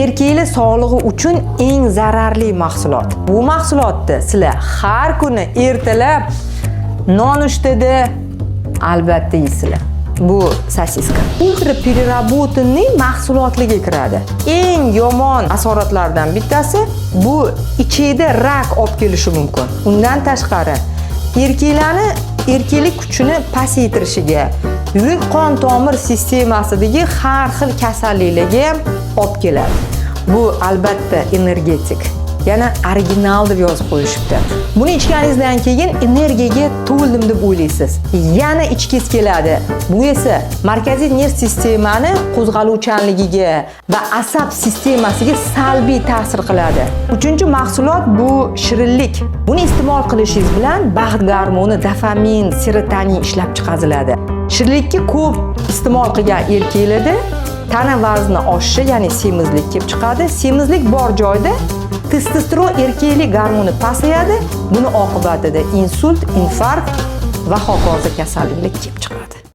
erkaklar sog'lig'i uchun eng zararli mahsulot. Bu mahsulotni sizlar har kuni ertalab nonushtada albatta yeysizlar. Bu sosiska. Ultrapererabotanning mahsulotlariga kiradi. Eng yomon asoratlardan bittasi bu ichida rak olib kelishi mumkin. Undan tashqari erkaklik kuchini pasaytirishiga, yurak qon tomir sistemasidagi har xil kasalliklarga ham olib keladi. Bu albatta energetik. Yana original deb yozib qo'yishibdi. Buni ichganingizdan keyin energiyaga to'ldim deb o'ylaysiz. Yana ichkingiz keladi. Bu esa markaziy nerv sistemani qo'zg'aluvchanligiga va asab sistemasiga salbiy ta'sir qiladi. Uchinchi mahsulot bu shirinlik. Buni iste'mol qilishingiz bilan baxt gormoni dopamin, serotonin ishlab chiqariladi. Shirinlikni ko'p iste'mol qilgan erkaklarda tana vazni oshishi, ya'ni semizlik kelib chiqadi. Semizlik bor joyda testosteron erkaklik gormoni pasayadi. Buni oqibatida insult, infarkt va hokazo kasalliklar kelib chiqadi.